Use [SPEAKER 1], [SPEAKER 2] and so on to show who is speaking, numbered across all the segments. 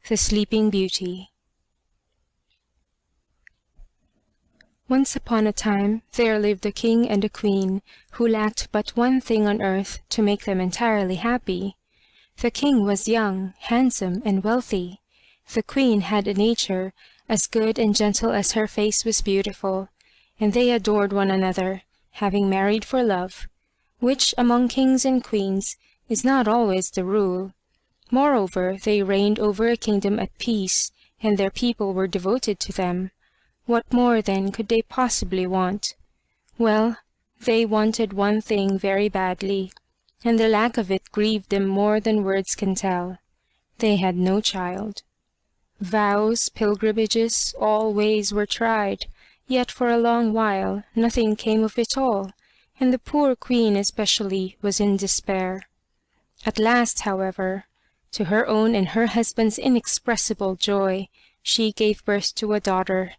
[SPEAKER 1] The Sleeping Beauty. Once upon a time there lived a king and a queen who lacked but one thing on earth to make them entirely happy. The king was young, handsome, and wealthy. The queen had a nature as good and gentle as her face was beautiful, and they adored one another, having married for love, which among kings and queens is not always the rule. Moreover, they reigned over a kingdom at peace, and their people were devoted to them. What more, then, could they possibly want? Well, they wanted one thing very badly, and the lack of it grieved them more than words can tell. They had no child. Vows, pilgrimages, all ways were tried, yet for a long while nothing came of it all, and the poor queen especially was in despair. At last, however, to her own and her husband's inexpressible joy, she gave birth to a daughter.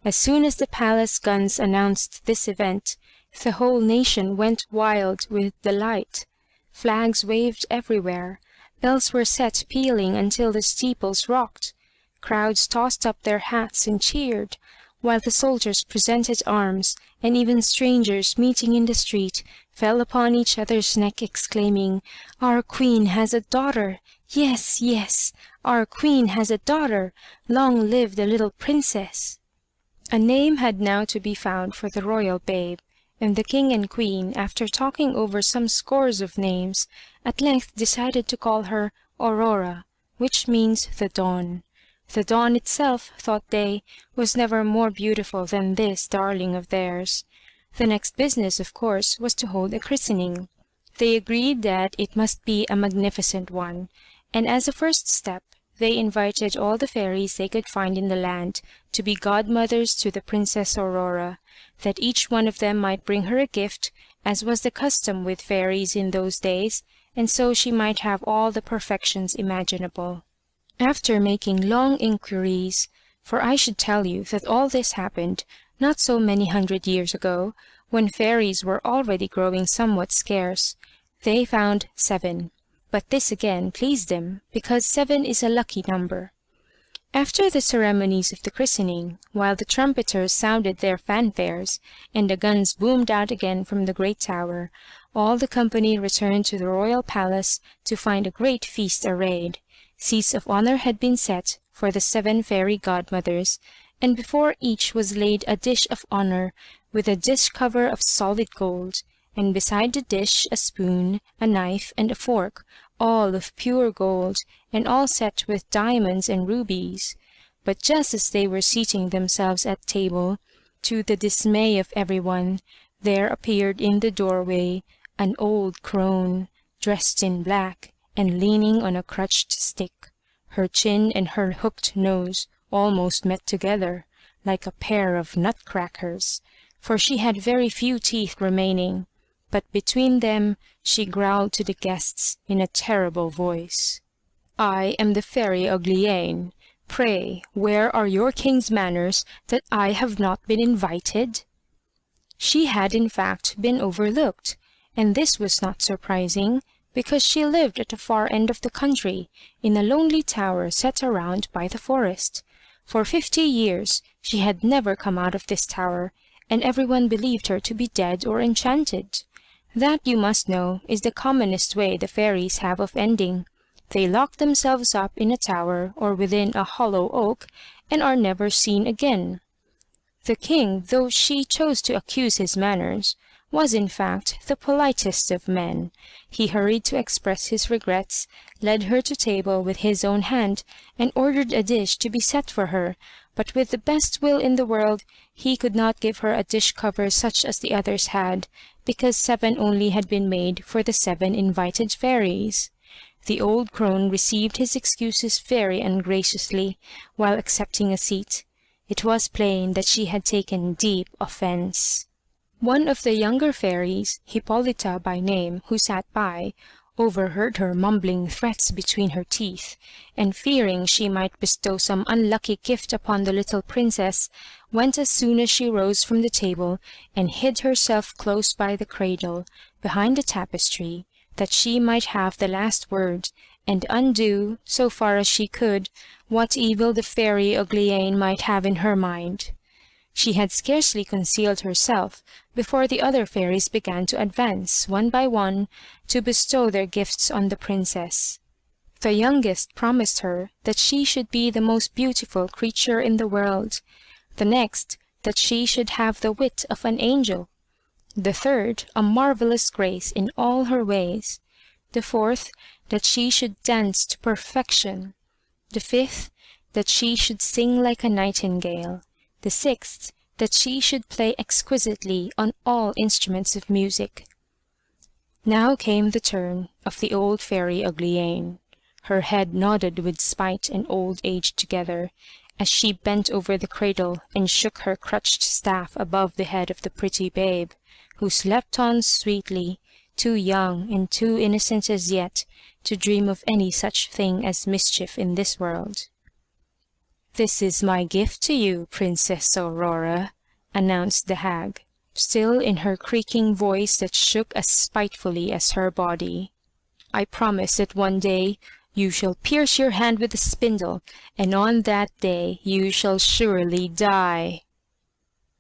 [SPEAKER 1] As soon as the palace guns announced this event, the whole nation went wild with delight. Flags waved everywhere, bells were set pealing until the steeples rocked. Crowds tossed up their hats and cheered, while the soldiers presented arms, and even strangers meeting in the street fell upon each other's neck exclaiming, "Our queen has a daughter! Yes, yes, our queen has a daughter! Long live the little princess!" A name had now to be found for the royal babe, and the king and queen, after talking over some scores of names, at length decided to call her Aurora, which means the dawn. The dawn itself, thought they, was never more beautiful than this darling of theirs. The next business, of course, was to hold a christening. They agreed that it must be a magnificent one, and as a first step they invited all the fairies they could find in the land to be godmothers to the Princess Aurora, that each one of them might bring her a gift, as was the custom with fairies in those days, and so she might have all the perfections imaginable. After making long inquiries, for I should tell you that all this happened not so many 100 years ago, when fairies were already growing somewhat scarce, they found 7. But this again pleased them, because 7 is a lucky number. After the ceremonies of the christening, while the trumpeters sounded their fanfares, and the guns boomed out again from the great tower, all the company returned to the royal palace to find a great feast arrayed. Seats of honor had been set for the 7 fairy godmothers, and before each was laid a dish of honor with a dish cover of solid gold, and beside the dish a spoon, a knife, and a fork, all of pure gold, and all set with diamonds and rubies. But just as they were seating themselves at table, to the dismay of everyone, there appeared in the doorway an old crone, dressed in black, and leaning on a crutched stick. Her chin and her hooked nose almost met together, like a pair of nutcrackers, for she had very few teeth remaining. But between them she growled to the guests in a terrible voice, "I am the Fairy Ugliane. Pray, where are your king's manners that I have not been invited?" She had in fact been overlooked, and this was not surprising, because she lived at the far end of the country, in a lonely tower set around by the forest. For 50 years she had never come out of this tower, and everyone believed her to be dead or enchanted. That, you must know, is the commonest way the fairies have of ending. They lock themselves up in a tower or within a hollow oak, and are never seen again. The king, though she chose to accuse his manners, was in fact the politest of men. He hurried to express his regrets, led her to table with his own hand, and ordered a dish to be set for her, but with the best will in the world he could not give her a dish cover such as the others had, because 7 only had been made for the 7 invited fairies. The old crone received his excuses very ungraciously, while accepting a seat. It was plain that she had taken deep offence. One of the younger fairies, Hippolyta by name, who sat by, overheard her mumbling threats between her teeth, and fearing she might bestow some unlucky gift upon the little princess, went as soon as she rose from the table, and hid herself close by the cradle, behind the tapestry, that she might have the last word, and undo, so far as she could, what evil the fairy Uglyane might have in her mind. She had scarcely concealed herself before the other fairies began to advance, one by one, to bestow their gifts on the princess. The youngest promised her that she should be the most beautiful creature in the world, the next that she should have the wit of an angel, the third a marvelous grace in all her ways, the fourth that she should dance to perfection, the fifth that she should sing like a nightingale, the sixth that she should play exquisitely on all instruments of music. Now came the turn of the old fairy Uglyane. Her head nodded with spite and old age together, as she bent over the cradle and shook her crutched staff above the head of the pretty babe, who slept on sweetly, too young and too innocent as yet to dream of any such thing as mischief in this world. "This is my gift to you, Princess Aurora," announced the hag, still in her creaking voice that shook as spitefully as her body. "I promise that one day you shall pierce your hand with a spindle, and on that day you shall surely die."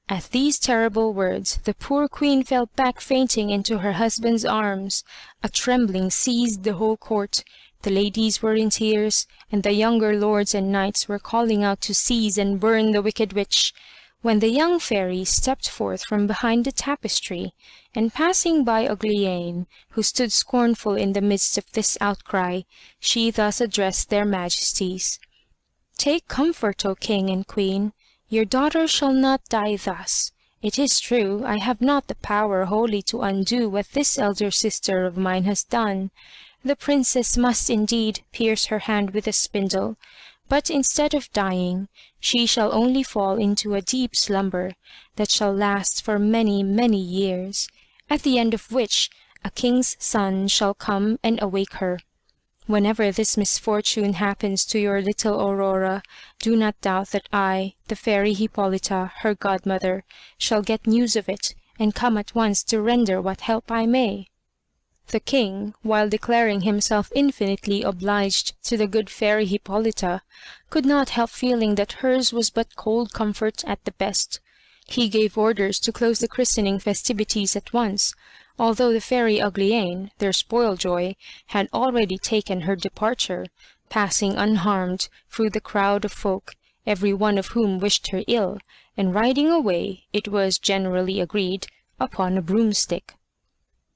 [SPEAKER 1] At these terrible words, the poor queen fell back fainting into her husband's arms. A trembling seized the whole court. The ladies were in tears, and the younger lords and knights were calling out to seize and burn the wicked witch, when the young fairy stepped forth from behind the tapestry, and passing by Uglyane, who stood scornful in the midst of this outcry, she thus addressed their majesties: "Take comfort, O king and queen. Your daughter shall not die thus. It is true, I have not the power wholly to undo what this elder sister of mine has done. The princess must indeed pierce her hand with a spindle, but instead of dying, she shall only fall into a deep slumber that shall last for many, many years, at the end of which a king's son shall come and awake her. Whenever this misfortune happens to your little Aurora, do not doubt that I, the fairy Hippolyta, her godmother, shall get news of it, and come at once to render what help I may." The king, while declaring himself infinitely obliged to the good fairy Hippolyta, could not help feeling that hers was but cold comfort at the best. He gave orders to close the christening festivities at once, although the fairy Uglyane, their spoiljoy, had already taken her departure, passing unharmed through the crowd of folk, every one of whom wished her ill, and riding away, it was generally agreed, upon a broomstick.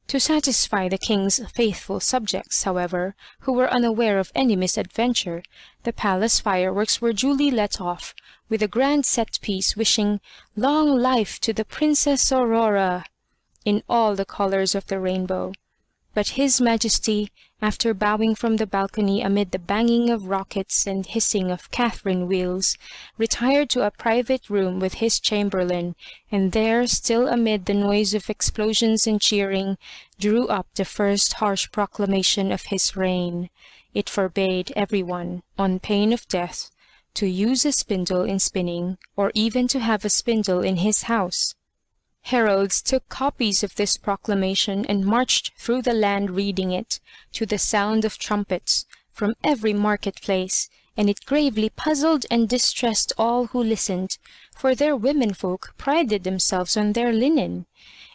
[SPEAKER 1] To satisfy the king's faithful subjects, however, who were unaware of any misadventure, the palace fireworks were duly let off, with a grand set-piece wishing "Long life to the Princess Aurora," in all the colors of the rainbow. But his majesty, after bowing from the balcony amid the banging of rockets and hissing of Catherine wheels, retired to a private room with his chamberlain, and there, still amid the noise of explosions and cheering, drew up the first harsh proclamation of his reign. It forbade everyone, on pain of death, to use a spindle in spinning, or even to have a spindle in his house. Heralds took copies of this proclamation and marched through the land reading it, to the sound of trumpets, from every market-place, and it gravely puzzled and distressed all who listened, for their womenfolk prided themselves on their linen.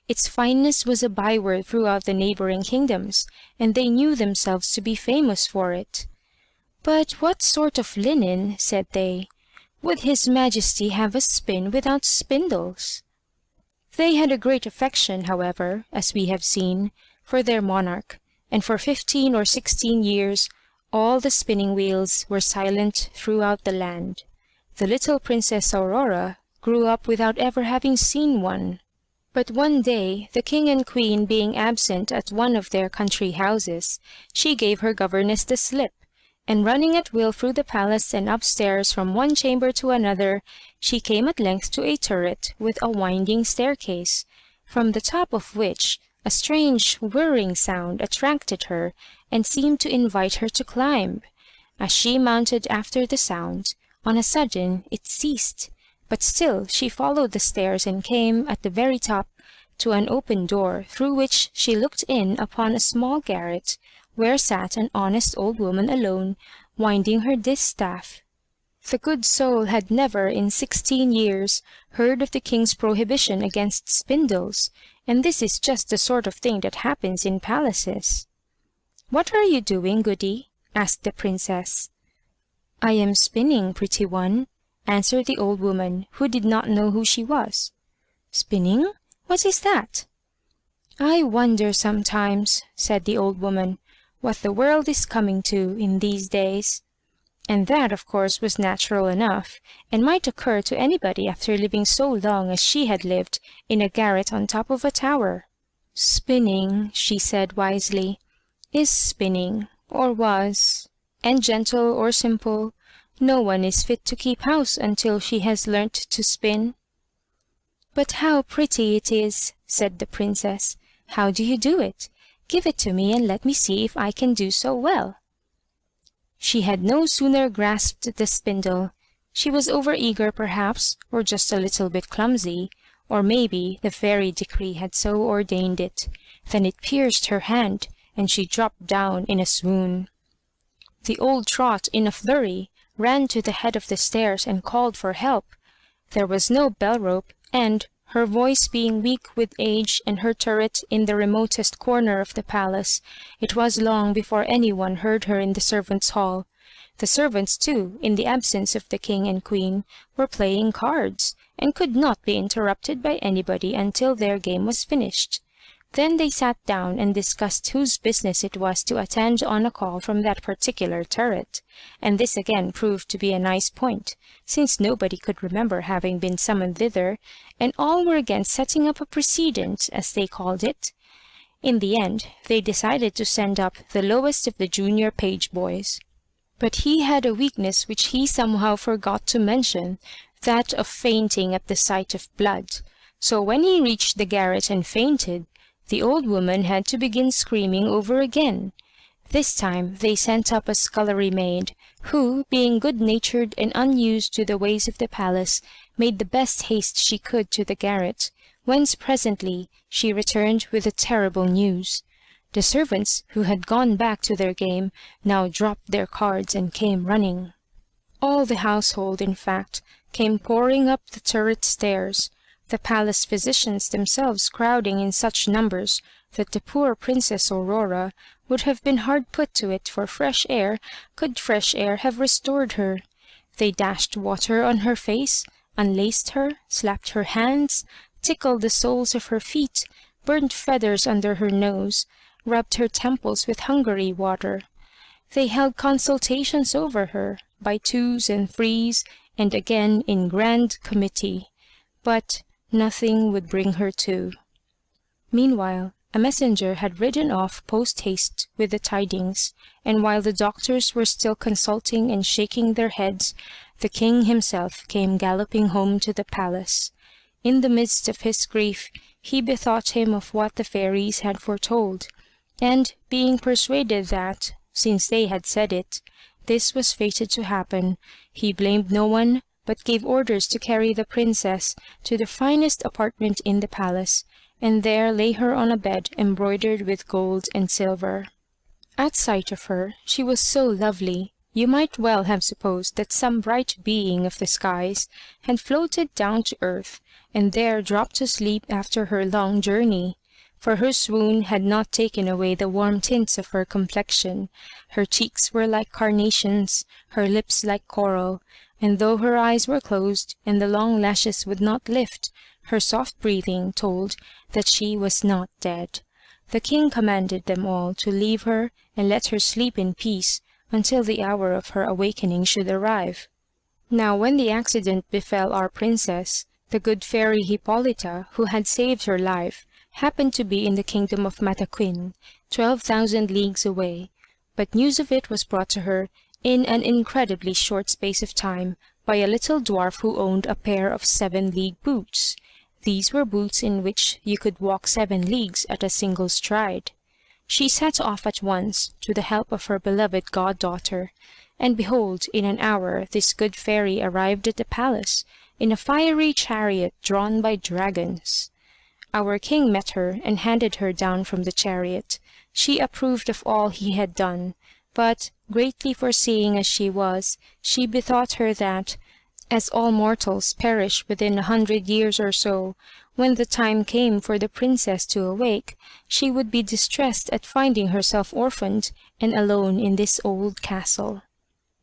[SPEAKER 1] Its fineness was a byword throughout the neighboring kingdoms, and they knew themselves to be famous for it. "But what sort of linen," said they, "would his majesty have us spin without spindles?" They had a great affection, however, as we have seen, for their monarch, and for 15 or 16 years all the spinning wheels were silent throughout the land. The little Princess Aurora grew up without ever having seen one. But one day, the king and queen being absent at one of their country houses, she gave her governess the slip, and running at will through the palace and upstairs from one chamber to another, she came at length to a turret with a winding staircase, from the top of which a strange whirring sound attracted her and seemed to invite her to climb. As she mounted after the sound, on a sudden it ceased, but still she followed the stairs and came, at the very top, to an open door through which she looked in upon a small garret, where sat an honest old woman alone, winding her distaff. The good soul had never in 16 years heard of the king's prohibition against spindles, and this is just the sort of thing that happens in palaces. "What are you doing, goody?" asked the princess. "I am spinning, pretty one," answered the old woman, who did not know who she was. "Spinning? What is that?" "I wonder sometimes," said the old woman, "what the world is coming to in these days." And that, of course, was natural enough, and might occur to anybody after living so long as she had lived in a garret on top of a tower. "Spinning," she said wisely, "is spinning, or was, and gentle or simple, no one is fit to keep house until she has learnt to spin." "But how pretty it is," said the princess. "How do you do it? Give it to me and let me see if I can do so well." She had no sooner grasped the spindle. She was over-eager perhaps, or just a little bit clumsy, or maybe the fairy decree had so ordained it, than it pierced her hand, and she dropped down in a swoon. The old trot, in a flurry, ran to the head of the stairs and called for help. There was no bell-rope, and, her voice being weak with age and her turret in the remotest corner of the palace, it was long before any one heard her in the servants' hall. The servants, too, in the absence of the king and queen, were playing cards, and could not be interrupted by anybody until their game was finished. Then they sat down and discussed whose business it was to attend on a call from that particular turret, and this again proved to be a nice point, since nobody could remember having been summoned thither, and all were again setting up a precedent, as they called it. In the end, they decided to send up the lowest of the junior page boys. But he had a weakness which he somehow forgot to mention, that of fainting at the sight of blood. So when he reached the garret and fainted, the old woman had to begin screaming over again. This time they sent up a scullery maid, who, being good-natured and unused to the ways of the palace, made the best haste she could to the garret, whence presently she returned with the terrible news. The servants, who had gone back to their game, now dropped their cards and came running. All the household, in fact, came pouring up the turret stairs, the palace physicians themselves crowding in such numbers that the poor Princess Aurora would have been hard put to it for fresh air, could fresh air have restored her. They dashed water on her face, unlaced her, slapped her hands, tickled the soles of her feet, burnt feathers under her nose, rubbed her temples with Hungary water. They held consultations over her, by twos and threes, and again in grand committee. But nothing would bring her to. Meanwhile, a messenger had ridden off post-haste with the tidings, and while the doctors were still consulting and shaking their heads, the king himself came galloping home to the palace. In the midst of his grief, he bethought him of what the fairies had foretold, and, being persuaded that, since they had said it, this was fated to happen, he blamed no one, but gave orders to carry the princess to the finest apartment in the palace, and there lay her on a bed embroidered with gold and silver. At sight of her, she was so lovely, you might well have supposed that some bright being of the skies had floated down to earth, and there dropped to sleep after her long journey. For her swoon had not taken away the warm tints of her complexion. Her cheeks were like carnations, her lips like coral, and though her eyes were closed and the long lashes would not lift, her soft breathing told that she was not dead. The king commanded them all to leave her and let her sleep in peace until the hour of her awakening should arrive. Now when the accident befell our princess, the good fairy Hippolyta, who had saved her life, happened to be in the kingdom of Mataquin, 12,000 leagues away, but news of it was brought to her in an incredibly short space of time by a little dwarf who owned a pair of 7-league boots. These were boots in which you could walk 7 leagues at a single stride. She set off at once to the help of her beloved goddaughter, and behold, in an hour this good fairy arrived at the palace, in a fiery chariot drawn by dragons. Our king met her and handed her down from the chariot. She approved of all he had done, but, greatly foreseeing as she was, she bethought her that, as all mortals perish within 100 years or so, when the time came for the princess to awake, she would be distressed at finding herself orphaned and alone in this old castle.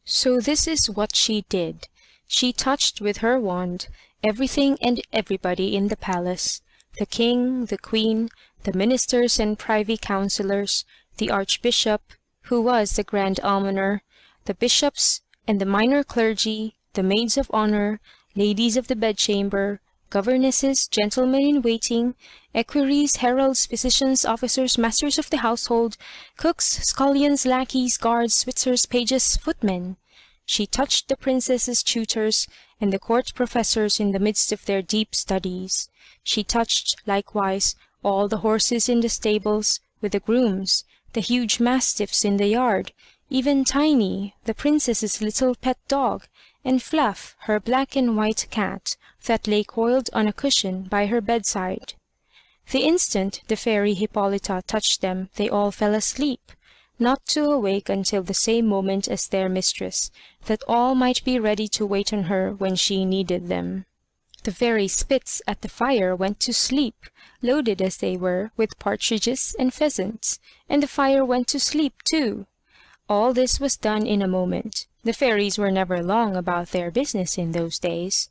[SPEAKER 1] So this is what she did. She touched with her wand everything and everybody in the palace, the king, the queen, the ministers and privy councillors, the archbishop, who was the grand almoner, the bishops and the minor clergy, the maids of honor, ladies of the bedchamber, governesses, gentlemen in waiting, equerries, heralds, physicians, officers, masters of the household, cooks, scullions, lackeys, guards, switzers, pages, footmen. She touched the princess's tutors and the court professors in the midst of their deep studies. She touched, likewise, all the horses in the stables, with the grooms, the huge mastiffs in the yard, even Tiny, the princess's little pet dog, and Fluff, her black and white cat, that lay coiled on a cushion by her bedside. The instant the fairy Hippolyta touched them, they all fell asleep, not to awake until the same moment as their mistress, that all might be ready to wait on her when she needed them. The very spits at the fire went to sleep, loaded as they were with partridges and pheasants, and the fire went to sleep too. All this was done in a moment. The fairies were never long about their business in those days.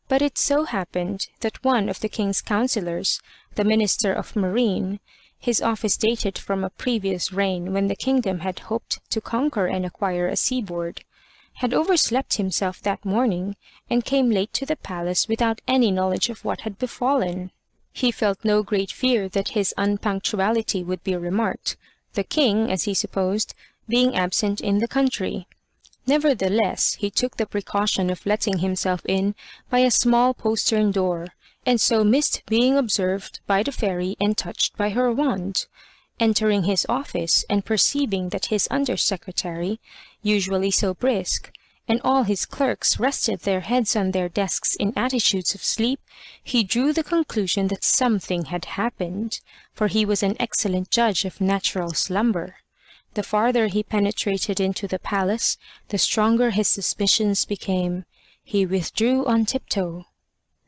[SPEAKER 1] But it so happened that one of the king's councillors, the Minister of Marine, his office dated from a previous reign when the kingdom had hoped to conquer and acquire a seaboard, had overslept himself that morning, and came late to the palace without any knowledge of what had befallen. He felt no great fear that his unpunctuality would be remarked, the king, as he supposed, being absent in the country. Nevertheless, he took the precaution of letting himself in by a small postern door, and so missed being observed by the fairy and touched by her wand. Entering his office, and perceiving that his under-secretary, usually so brisk, and all his clerks rested their heads on their desks in attitudes of sleep, he drew the conclusion that something had happened, for he was an excellent judge of natural slumber. The farther he penetrated into the palace, the stronger his suspicions became. He withdrew on tiptoe.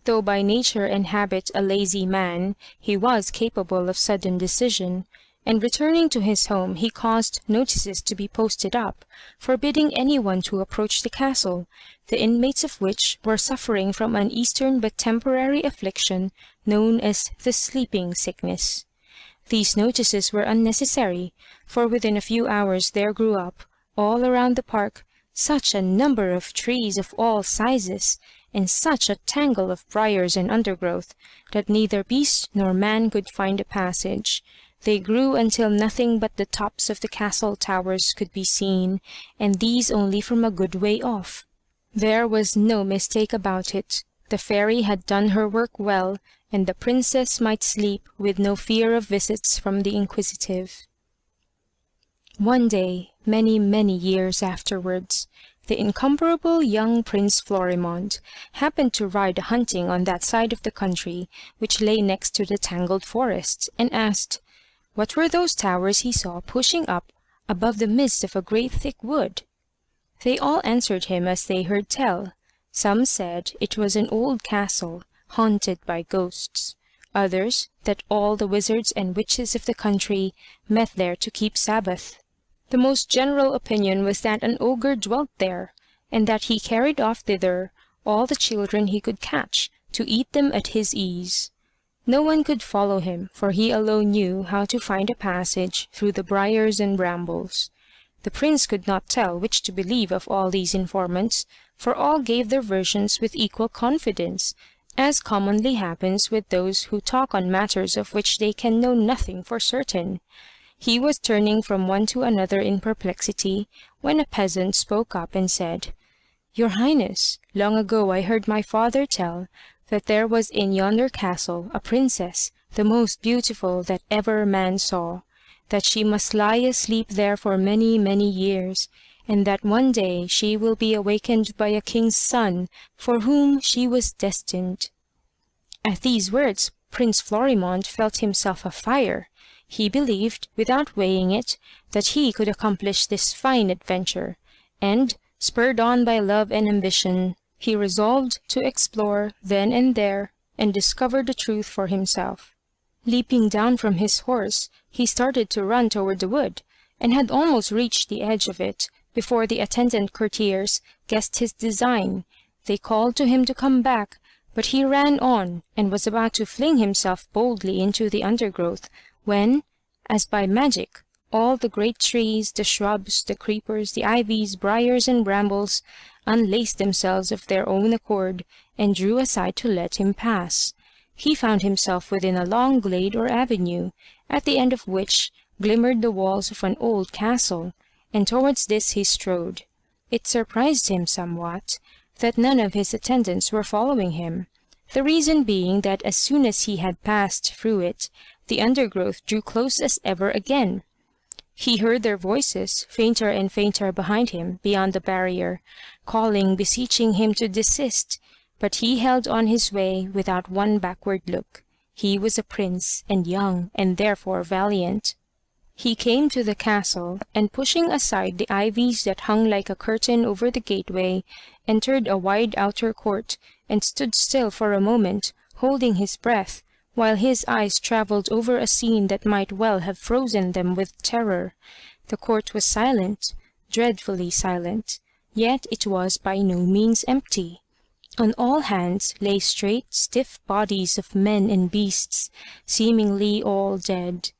[SPEAKER 1] Though by nature and habit a lazy man, he was capable of sudden decision, and returning to his home he caused notices to be posted up, forbidding anyone to approach the castle, the inmates of which were suffering from an Eastern but temporary affliction known as the sleeping sickness. These notices were unnecessary, for within a few hours there grew up, all around the park, such a number of trees of all sizes, and such a tangle of briars and undergrowth, that neither beast nor man could find a passage. They grew until nothing but the tops of the castle towers could be seen, and these only from a good way off. There was no mistake about it. The fairy had done her work well, and the princess might sleep with no fear of visits from the inquisitive. One day, many, many years afterwards, the incomparable young Prince Florimond happened to ride hunting on that side of the country which lay next to the tangled forest, and asked, what were those towers he saw pushing up above the midst of a great thick wood? They all answered him as they heard tell. Some said it was an old castle, haunted by ghosts. Others, that all the wizards and witches of the country met there to keep Sabbath. The most general opinion was that an ogre dwelt there, and that he carried off thither all the children he could catch, to eat them at his ease. No one could follow him, for he alone knew how to find a passage through the briars and brambles. The prince could not tell which to believe of all these informants, for all gave their versions with equal confidence, as commonly happens with those who talk on matters of which they can know nothing for certain. He was turning from one to another in perplexity, when a peasant spoke up and said, "Your Highness, long ago I heard my father tell that there was in yonder castle a princess, the most beautiful that ever man saw, that she must lie asleep there for many, many years, and that one day she will be awakened by a king's son, for whom she was destined." At these words Prince Florimond felt himself afire. He believed, without weighing it, that he could accomplish this fine adventure, and, spurred on by love and ambition, he resolved to explore then and there, and discover the truth for himself. Leaping down from his horse, he started to run toward the wood, and had almost reached the edge of it before the attendant courtiers guessed his design. They called to him to come back, but he ran on, and was about to fling himself boldly into the undergrowth, when, as by magic, all the great trees, the shrubs, the creepers, the ivies, briars, and brambles unlaced themselves of their own accord, and drew aside to let him pass. He found himself within a long glade or avenue, at the end of which glimmered the walls of an old castle, and towards this he strode. It surprised him somewhat that none of his attendants were following him, the reason being that as soon as he had passed through it, the undergrowth drew close as ever again. He heard their voices, fainter and fainter behind him, beyond the barrier, calling, beseeching him to desist, but he held on his way without one backward look. He was a prince, and young, and therefore valiant. He came to the castle, and pushing aside the ivies that hung like a curtain over the gateway, entered a wide outer court, and stood still for a moment, holding his breath, while his eyes travelled over a scene that might well have frozen them with terror. The court was silent, dreadfully silent, yet it was by no means empty. On all hands lay straight, stiff bodies of men and beasts, seemingly all dead.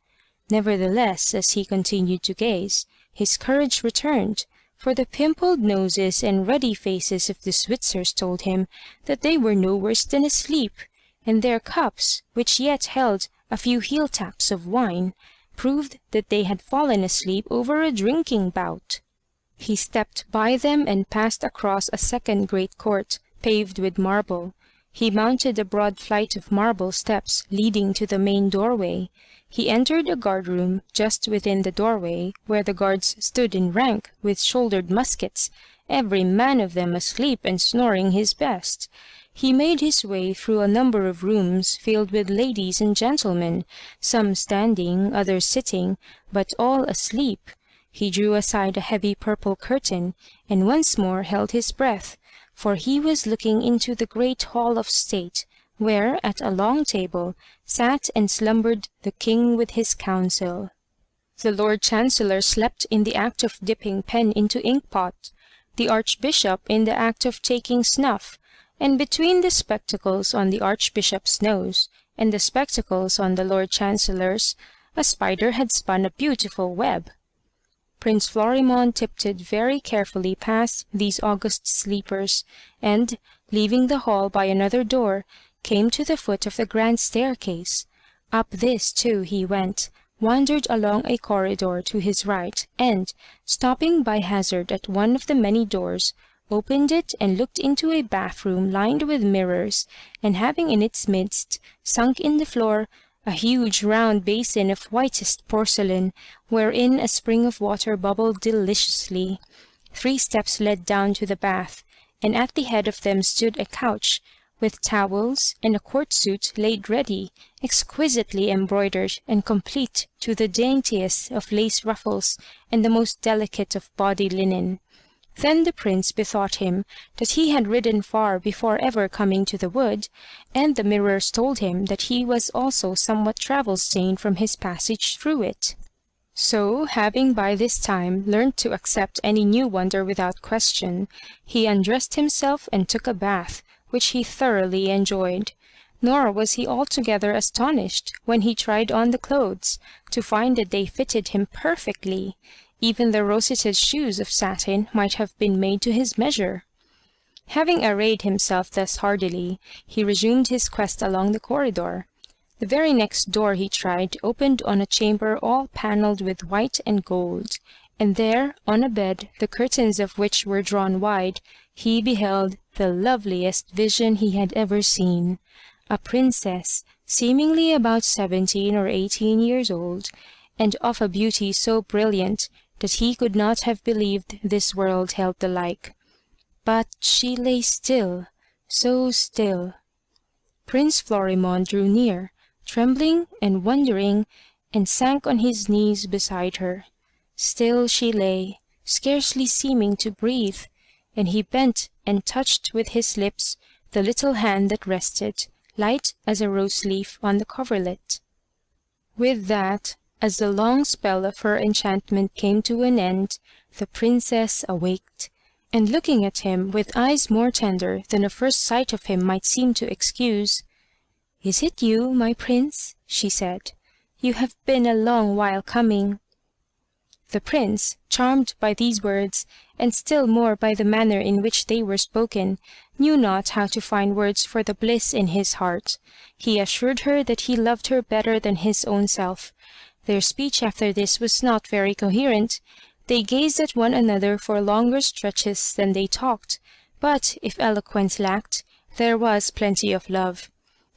[SPEAKER 1] Nevertheless, as he continued to gaze, his courage returned, for the pimpled noses and ruddy faces of the Switzers told him that they were no worse than asleep, and their cups, which yet held a few heel-taps of wine, proved that they had fallen asleep over a drinking bout. He stepped by them and passed across a second great court, paved with marble. He mounted a broad flight of marble steps leading to the main doorway. He entered a guard-room just within the doorway, where the guards stood in rank with shouldered muskets, every man of them asleep and snoring his best. He made his way through a number of rooms filled with ladies and gentlemen, some standing, others sitting, but all asleep. He drew aside a heavy purple curtain, and once more held his breath, for he was looking into the great hall of state, where, at a long table, sat and slumbered the king with his council. The Lord Chancellor slept in the act of dipping pen into ink-pot, the Archbishop in the act of taking snuff, and between the spectacles on the Archbishop's nose and the spectacles on the Lord Chancellor's, a spider had spun a beautiful web. Prince Florimond tiptoed very carefully past these august sleepers, and, leaving the hall by another door, came to the foot of the grand staircase. Up this, too, he went, wandered along a corridor to his right, and, stopping by hazard at one of the many doors, opened it and looked into a bathroom lined with mirrors, and having in its midst, sunk in the floor, a huge round basin of whitest porcelain, wherein a spring of water bubbled deliciously. 3 steps led down to the bath, and at the head of them stood a couch, with towels and a court suit laid ready, exquisitely embroidered and complete to the daintiest of lace ruffles and the most delicate of body linen. Then the prince bethought him that he had ridden far before ever coming to the wood, and the mirrors told him that he was also somewhat travel-stained from his passage through it. So, having by this time learnt to accept any new wonder without question, he undressed himself and took a bath, which he thoroughly enjoyed. Nor was he altogether astonished when he tried on the clothes, to find that they fitted him perfectly. Even the roseted shoes of satin might have been made to his measure. Having arrayed himself thus hardily, he resumed his quest along the corridor. The very next door he tried opened on a chamber all panelled with white and gold, and there, on a bed, the curtains of which were drawn wide, he beheld the loveliest vision he had ever seen. A princess, seemingly about 17 or 18 years old, and of a beauty so brilliant that he could not have believed this world held the like. But she lay still, so still. Prince Florimond drew near, trembling and wondering, and sank on his knees beside her. Still she lay, scarcely seeming to breathe, and he bent and touched with his lips the little hand that rested, light as a rose leaf, on the coverlet. With that, as the long spell of her enchantment came to an end, the princess awaked, and looking at him with eyes more tender than a first sight of him might seem to excuse, "Is it you, my prince?" she said. "You have been a long while coming." The prince, charmed by these words, and still more by the manner in which they were spoken, knew not how to find words for the bliss in his heart. He assured her that he loved her better than his own self. Their speech after this was not very coherent. They gazed at one another for longer stretches than they talked, but if eloquence lacked, there was plenty of love.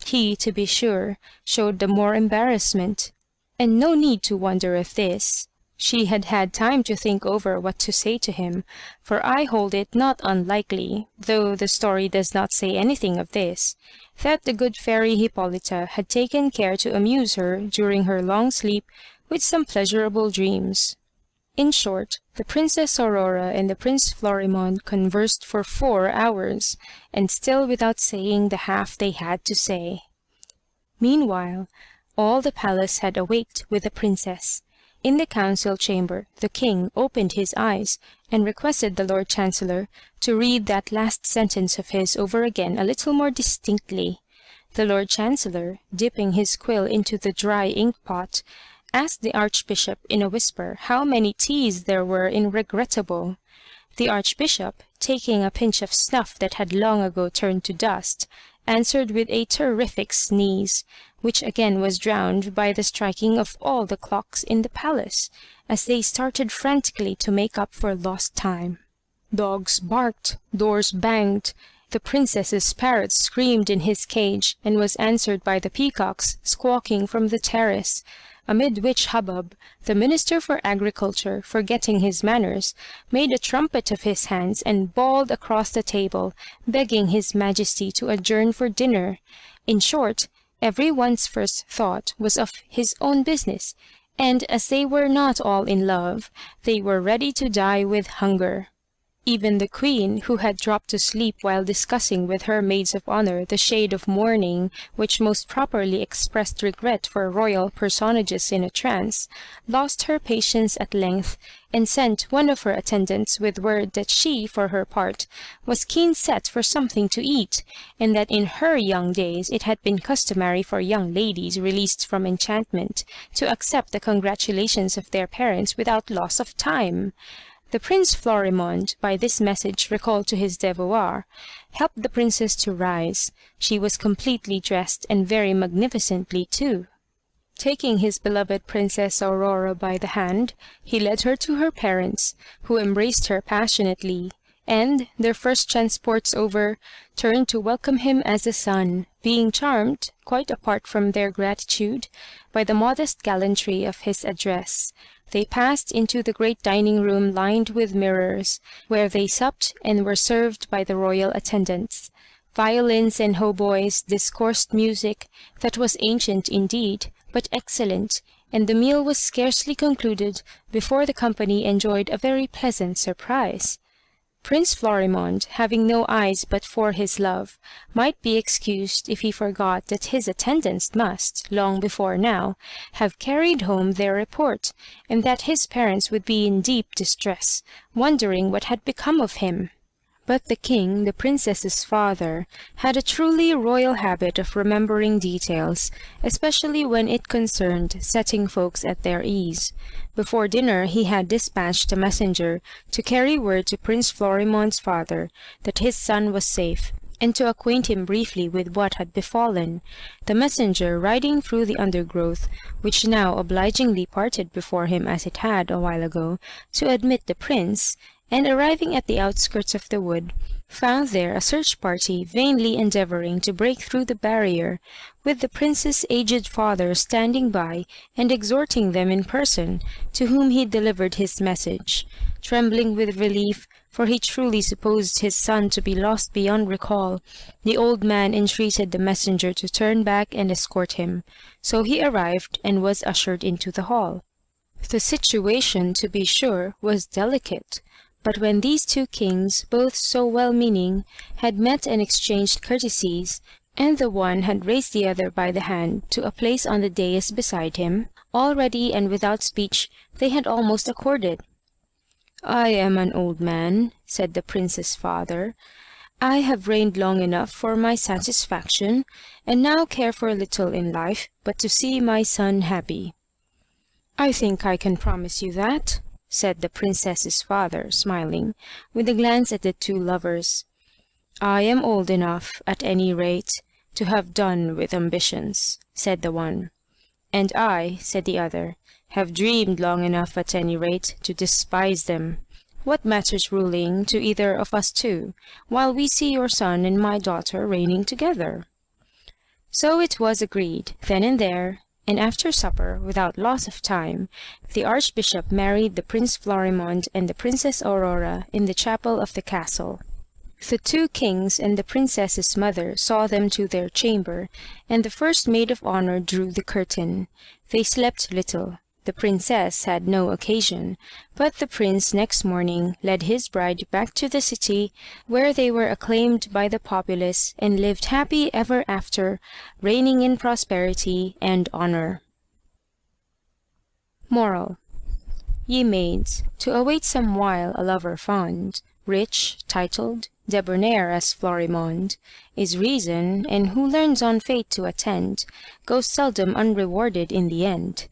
[SPEAKER 1] He, to be sure, showed the more embarrassment, and no need to wonder at this. She had had time to think over what to say to him, for I hold it not unlikely, though the story does not say anything of this, that the good fairy Hippolyta had taken care to amuse her during her long sleep with some pleasurable dreams. In short, the Princess Aurora and the Prince Florimond conversed for 4 hours, and still without saying the half they had to say. Meanwhile, all the palace had awaked with the princess. In the council chamber, the king opened his eyes, and requested the Lord Chancellor to read that last sentence of his over again a little more distinctly. The Lord Chancellor, dipping his quill into the dry ink-pot, asked the Archbishop in a whisper how many T's there were in regrettable. The Archbishop, taking a pinch of snuff that had long ago turned to dust, answered with a terrific sneeze, which again was drowned by the striking of all the clocks in the palace, as they started frantically to make up for lost time. Dogs barked, doors banged, the princess's parrot screamed in his cage, and was answered by the peacocks squawking from the terrace. Amid which hubbub, the Minister for Agriculture, forgetting his manners, made a trumpet of his hands and bawled across the table, begging his Majesty to adjourn for dinner. In short, every one's first thought was of his own business, and as they were not all in love, they were ready to die with hunger. Even the queen, who had dropped to sleep while discussing with her maids of honor the shade of mourning which most properly expressed regret for royal personages in a trance, lost her patience at length, and sent one of her attendants with word that she, for her part, was keen set for something to eat, and that in her young days it had been customary for young ladies released from enchantment to accept the congratulations of their parents without loss of time. The Prince Florimond, by this message recalled to his devoir, helped the princess to rise. She was completely dressed, and very magnificently too. Taking his beloved Princess Aurora by the hand, he led her to her parents, who embraced her passionately, and, their first transports over, turned to welcome him as a son, being charmed, quite apart from their gratitude, by the modest gallantry of his address. They passed into the great dining room lined with mirrors, where they supped and were served by the royal attendants. Violins and hautboys discoursed music that was ancient indeed, but excellent, and the meal was scarcely concluded before the company enjoyed a very pleasant surprise. Prince Florimond, having no eyes but for his love, might be excused if he forgot that his attendants must, long before now, have carried home their report, and that his parents would be in deep distress, wondering what had become of him. But the king, the princess's father, had a truly royal habit of remembering details, especially when it concerned setting folks at their ease. Before dinner he had dispatched a messenger to carry word to Prince Florimond's father that his son was safe, and to acquaint him briefly with what had befallen. The messenger, riding through the undergrowth, which now obligingly parted before him as it had a while ago, to admit the prince, and arriving at the outskirts of the wood, found there a search party vainly endeavouring to break through the barrier, with the prince's aged father standing by and exhorting them in person, to whom he delivered his message. Trembling with relief, for he truly supposed his son to be lost beyond recall, the old man entreated the messenger to turn back and escort him. So he arrived and was ushered into the hall. The situation, to be sure, was delicate. But when these two kings, both so well-meaning, had met and exchanged courtesies, and the one had raised the other by the hand to a place on the dais beside him, already and without speech they had almost accorded. "I am an old man," said the prince's father. "I have reigned long enough for my satisfaction, and now care for little in life but to see my son happy." "I think I can promise you that," said the princess's father, smiling, with a glance at the two lovers. "I am old enough, at any rate, to have done with ambitions," said the one. "And I," said the other, "have dreamed long enough, at any rate, to despise them. What matters ruling to either of us two, while we see your son and my daughter reigning together?" So it was agreed, then and there, and after supper, without loss of time, the archbishop married the Prince Florimond and the Princess Aurora in the chapel of the castle. The two kings and the princess's mother saw them to their chamber, and the first maid of honour drew the curtain. They slept little. The princess had no occasion, but the prince next morning led his bride back to the city, where they were acclaimed by the populace, and lived happy ever after, reigning in prosperity and honour. Moral. Ye maids, to await some while a lover fond, rich, titled, debonair as Florimond, is reason, and who learns on fate to attend, goes seldom unrewarded in the end.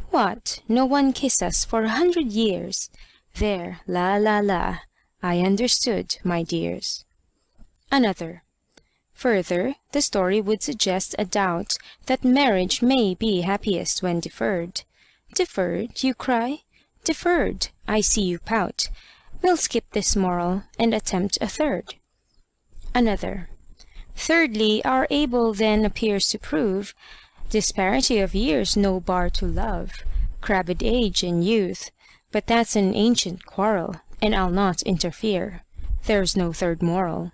[SPEAKER 1] What, no one kiss us for 100 years? There, la la la, I understood, my dears. Another. Further, the story would suggest a doubt that marriage may be happiest when deferred. Deferred, you cry? Deferred, I see you pout. We'll skip this moral, and attempt a third. Another. Thirdly, our able then appears to prove disparity of years no bar to love, crabbed age and youth, but that's an ancient quarrel, and I'll not interfere. There's no third moral.